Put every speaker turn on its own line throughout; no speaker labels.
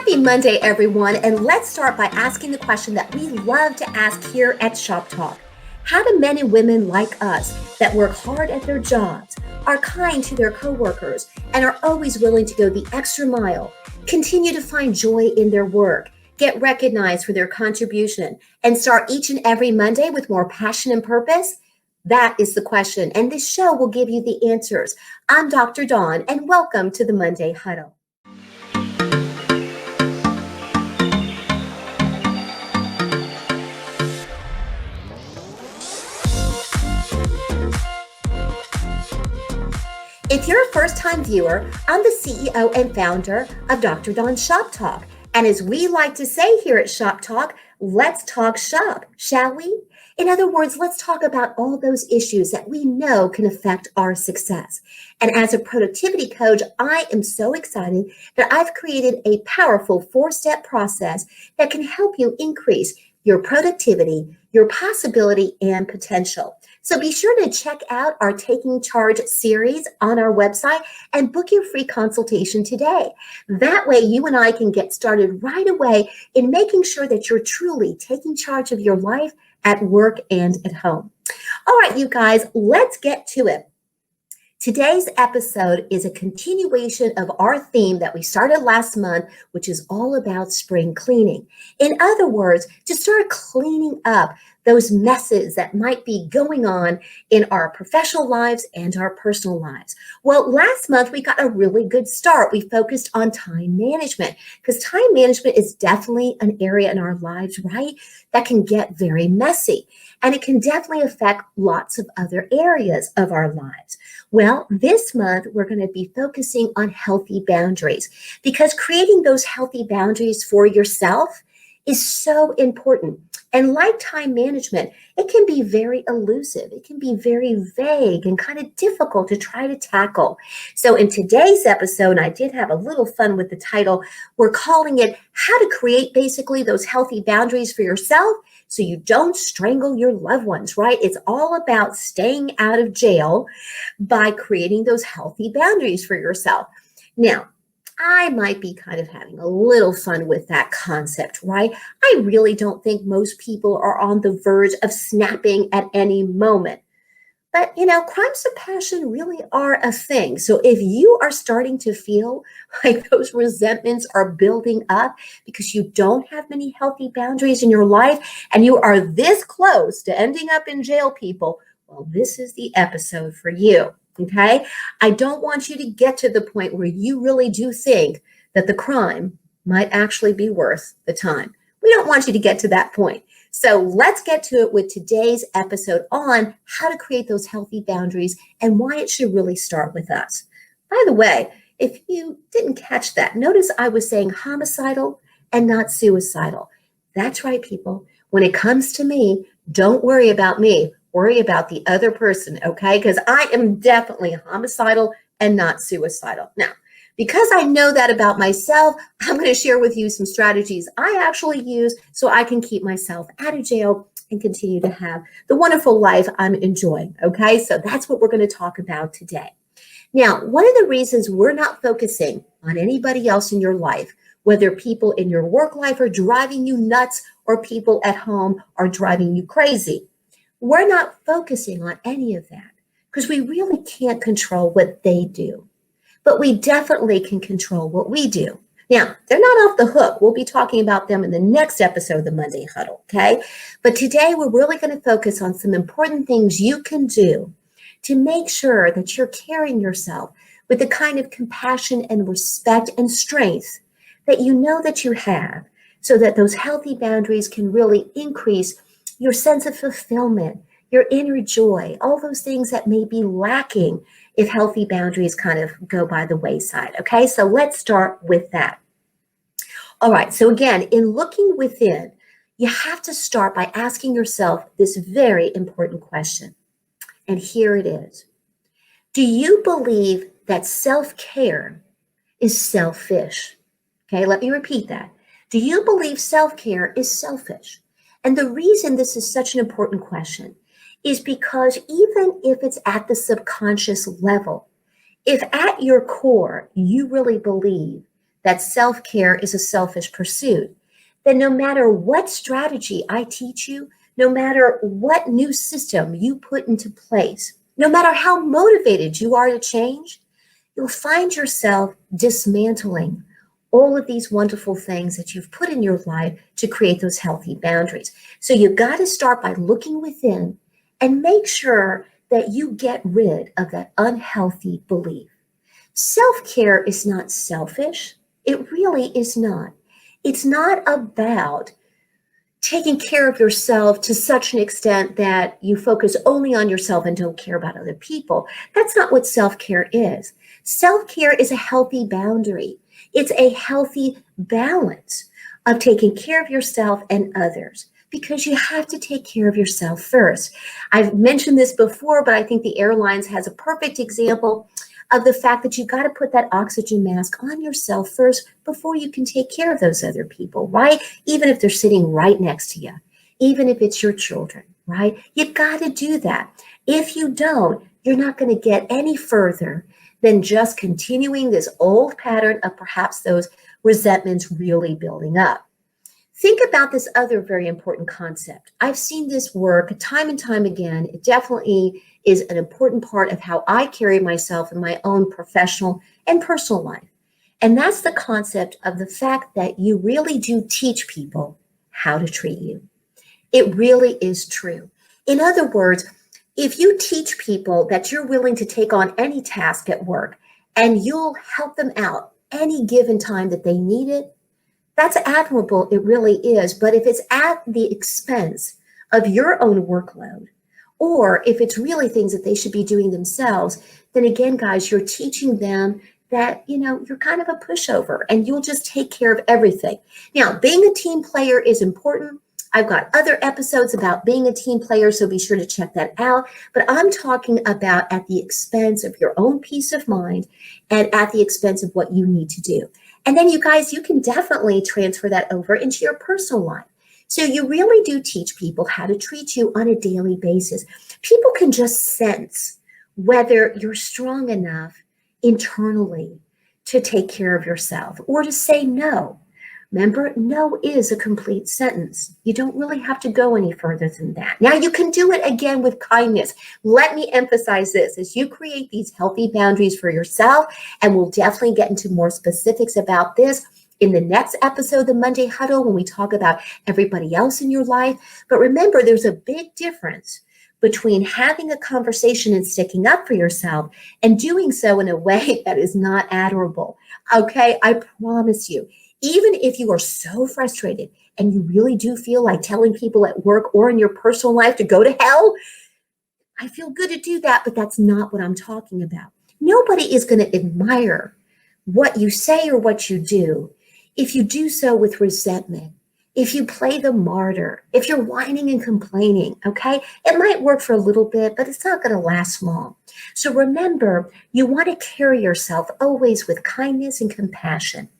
Happy Monday, everyone, and let's start by asking the question that we love to ask here at Shop Talk. How do men and women like us that work hard at their jobs, are kind to their coworkers, and are always willing to go the extra mile, continue to find joy in their work, get recognized for their contribution, and start each and every Monday with more passion and purpose? That is the question, and this show will give you the answers. I'm Dr. Dawn, and welcome to the Monday Huddle. If you're a first-time viewer, I'm the CEO and founder of Dr. Dawn Shop Talk. And as we like to say here at Shop Talk, let's talk shop, shall we? In other words, let's talk about all those issues that we know can affect our success. And as a productivity coach, I am so excited that I've created a powerful 4-step process that can help you increase your productivity, your possibility, and potential. So be sure to check out our Taking Charge series on our website and book your free consultation today. That way you and I can get started right away in making sure that you're truly taking charge of your life at work and at home. All right, you guys, let's get to it. Today's episode is a continuation of our theme that we started last month, which is all about spring cleaning. In other words, to start cleaning up those messes that might be going on in our professional lives and our personal lives. Well, last month we got a really good start. We focused on time management because time management is definitely an area in our lives, right, that can get very messy. And it can definitely affect lots of other areas of our lives. Well, this month, we're going to be focusing on healthy boundaries because creating those healthy boundaries for yourself is so important. And like time management, it can be very elusive. It can be very vague and kind of difficult to try to tackle. So in today's episode, I did have a little fun with the title. We're calling it How to Create basically those healthy boundaries for yourself so you don't strangle your loved ones, right? It's all about staying out of jail by creating those healthy boundaries for yourself. Now, I might be kind of having a little fun with that concept, right? I really don't think most people are on the verge of snapping at any moment. But, crimes of passion really are a thing. So if you are starting to feel like those resentments are building up because you don't have many healthy boundaries in your life and you are this close to ending up in jail, people, well, this is the episode for you. Okay, I don't want you to get to the point where you really do think that the crime might actually be worth the time. We don't want you to get to that point. So let's get to it with today's episode on how to create those healthy boundaries and why it should really start with us. By the way, if you didn't catch that, notice I was saying homicidal and not suicidal. That's right, people. When it comes to me, don't worry about me. Worry about the other person, okay? Because I am definitely homicidal and not suicidal. Now, because I know that about myself, I'm going to share with you some strategies I actually use so I can keep myself out of jail and continue to have the wonderful life I'm enjoying, okay? So that's what we're going to talk about today. Now, one of the reasons we're not focusing on anybody else in your life, whether people in your work life are driving you nuts or people at home are driving you crazy, we're not focusing on any of that because we really can't control what they do, but we definitely can control what we do. Now, they're not off the hook. We'll be talking about them in the next episode of the Monday Huddle, okay? But today we're really going to focus on some important things you can do to make sure that you're carrying yourself with the kind of compassion and respect and strength that you know that you have so that those healthy boundaries can really increase your sense of fulfillment, your inner joy, all those things that may be lacking if healthy boundaries kind of go by the wayside. Okay, so let's start with that. All right, so again, in looking within, you have to start by asking yourself this very important question. And here it is. Do you believe that self-care is selfish? Okay, let me repeat that. Do you believe self-care is selfish? And the reason this is such an important question is because even if it's at the subconscious level, if at your core you really believe that self-care is a selfish pursuit, then no matter what strategy I teach you, no matter what new system you put into place, no matter how motivated you are to change, you'll find yourself dismantling all of these wonderful things that you've put in your life to create those healthy boundaries. So you got to start by looking within and make sure that you get rid of that unhealthy belief. Self-care is not selfish. It really is not. It's not about taking care of yourself to such an extent that you focus only on yourself and don't care about other people. That's not what self-care is. Self-care is a healthy boundary. It's a healthy balance of taking care of yourself and others, because you have to take care of yourself first. I've mentioned this before, but I think the airlines has a perfect example of the fact that you got to put that oxygen mask on yourself first before you can take care of those other people, right? Even if they're sitting right next to you, even if it's your children, right? You got to do that. If you don't, you're not going to get any further than just continuing this old pattern of perhaps those resentments really building up. Think about this other very important concept. I've seen this work time and time again. It definitely is an important part of how I carry myself in my own professional and personal life. And that's the concept of the fact that you really do teach people how to treat you. It really is true. In other words, if you teach people that you're willing to take on any task at work and you'll help them out any given time that they need it, that's admirable, it really is. But if it's at the expense of your own workload, or if it's really things that they should be doing themselves, then again, guys, you're teaching them that, you're kind of a pushover and you'll just take care of everything. Now, being a team player is important. I've got other episodes about being a team player, so be sure to check that out. But I'm talking about at the expense of your own peace of mind and at the expense of what you need to do. And then you guys, you can definitely transfer that over into your personal life. So you really do teach people how to treat you on a daily basis. People can just sense whether you're strong enough internally to take care of yourself or to say no. Remember, no is a complete sentence. You don't really have to go any further than that. Now, you can do it again with kindness. Let me emphasize this as you create these healthy boundaries for yourself, and we'll definitely get into more specifics about this in the next episode, the Monday Huddle, when we talk about everybody else in your life. But remember, there's a big difference between having a conversation and sticking up for yourself and doing so in a way that is not admirable. Okay, I promise you. Even if you are so frustrated and you really do feel like telling people at work or in your personal life to go to hell, I feel good to do that, but that's not what I'm talking about. Nobody is going to admire what you say or what you do if you do so with resentment, if you play the martyr, if you're whining and complaining, okay? It might work for a little bit, but it's not going to last long. So remember, you want to carry yourself always with kindness and compassion.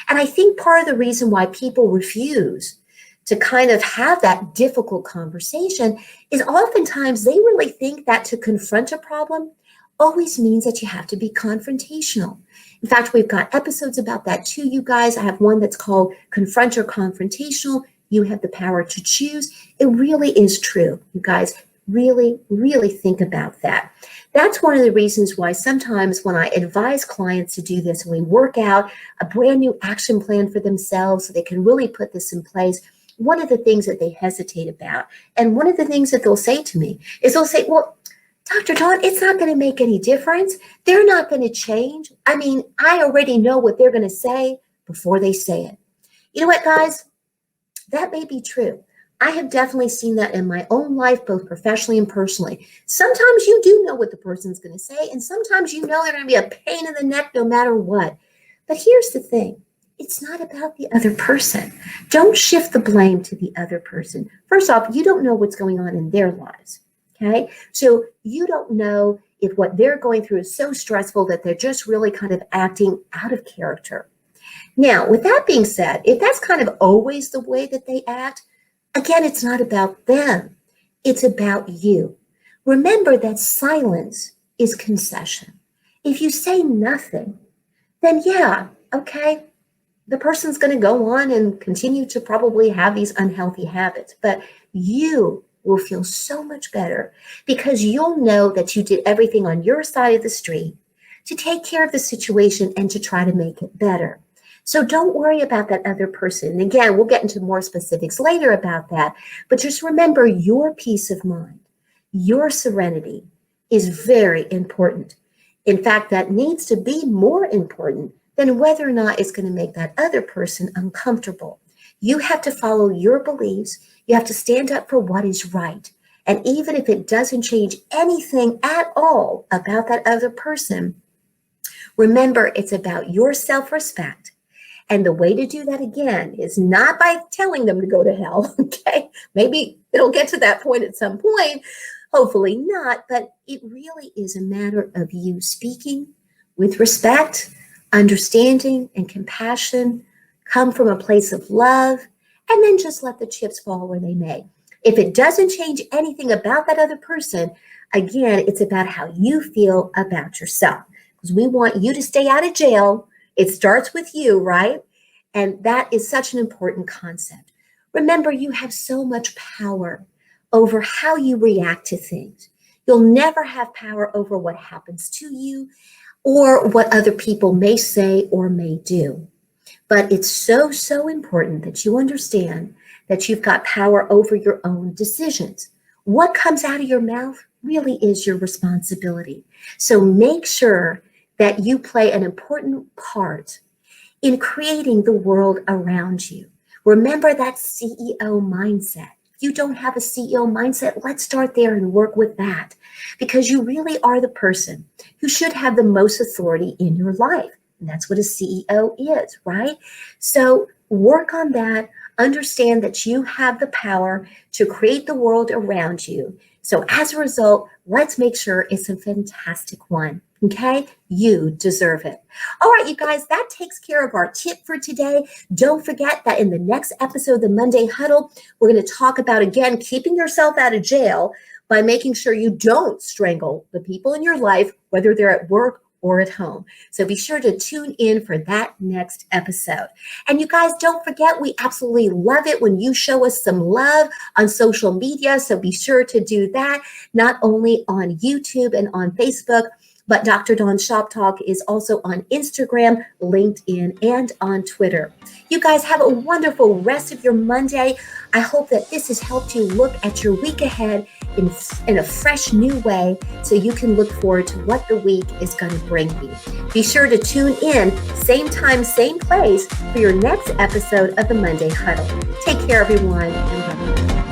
And I think part of the reason why people refuse to kind of have that difficult conversation is oftentimes they really think that to confront a problem always means that you have to be confrontational. In fact, we've got episodes about that too, you guys. I have one that's called Confront or Confrontational. You have the power to choose. It really is true, you guys. Really, really think about that. That's one of the reasons why sometimes when I advise clients to do this, and we work out a brand new action plan for themselves so they can really put this in place, one of the things that they hesitate about, and one of the things that they'll say to me is they'll say, well, Dr. Dawn, it's not going to make any difference. They're not going to change. I mean, I already know what they're going to say before they say it. You know what, guys? That may be true. I have definitely seen that in my own life, both professionally and personally. Sometimes you do know what the person's going to say, and sometimes you know they're going to be a pain in the neck no matter what. But here's the thing. It's not about the other person. Don't shift the blame to the other person. First off, you don't know what's going on in their lives, okay? So you don't know if what they're going through is so stressful that they're just really kind of acting out of character. Now, with that being said, if that's kind of always the way that they act, again, it's not about them. It's about you. Remember that silence is concession. If you say nothing, then yeah, okay, the person's going to go on and continue to probably have these unhealthy habits. But you will feel so much better because you'll know that you did everything on your side of the street to take care of the situation and to try to make it better. So don't worry about that other person. And again, we'll get into more specifics later about that. But just remember your peace of mind, your serenity is very important. In fact, that needs to be more important than whether or not it's going to make that other person uncomfortable. You have to follow your beliefs. You have to stand up for what is right. And even if it doesn't change anything at all about that other person, remember it's about your self-respect. And the way to do that again is not by telling them to go to hell, okay? Maybe it'll get to that point at some point, hopefully not, but it really is a matter of you speaking with respect, understanding, and compassion, come from a place of love, and then just let the chips fall where they may. If it doesn't change anything about that other person, again, it's about how you feel about yourself. Because we want you to stay out of jail. It starts with you, right? And that is such an important concept. Remember, you have so much power over how you react to things. You'll never have power over what happens to you or what other people may say or may do. But it's so, so important that you understand that you've got power over your own decisions. What comes out of your mouth really is your responsibility. So make sure that you play an important part in creating the world around you. Remember that CEO mindset. If you don't have a CEO mindset, let's start there and work with that because you really are the person who should have the most authority in your life. And that's what a CEO is, right? So work on that. Understand that you have the power to create the world around you. So as a result, let's make sure it's a fantastic one. Okay, you deserve it. All right, you guys, that takes care of our tip for today. Don't forget that in the next episode of the Monday Huddle, we're going to talk about, again, keeping yourself out of jail by making sure you don't strangle the people in your life, whether they're at work or at home. So be sure to tune in for that next episode. And you guys, don't forget, we absolutely love it when you show us some love on social media. So be sure to do that, not only on YouTube and on Facebook, but Dr. Dawn Shop Talk is also on Instagram, LinkedIn, and on Twitter. You guys have a wonderful rest of your Monday. I hope that this has helped you look at your week ahead in a fresh new way so you can look forward to what the week is going to bring you. Be sure to tune in, same time, same place, for your next episode of the Monday Huddle. Take care, everyone, and bye-bye.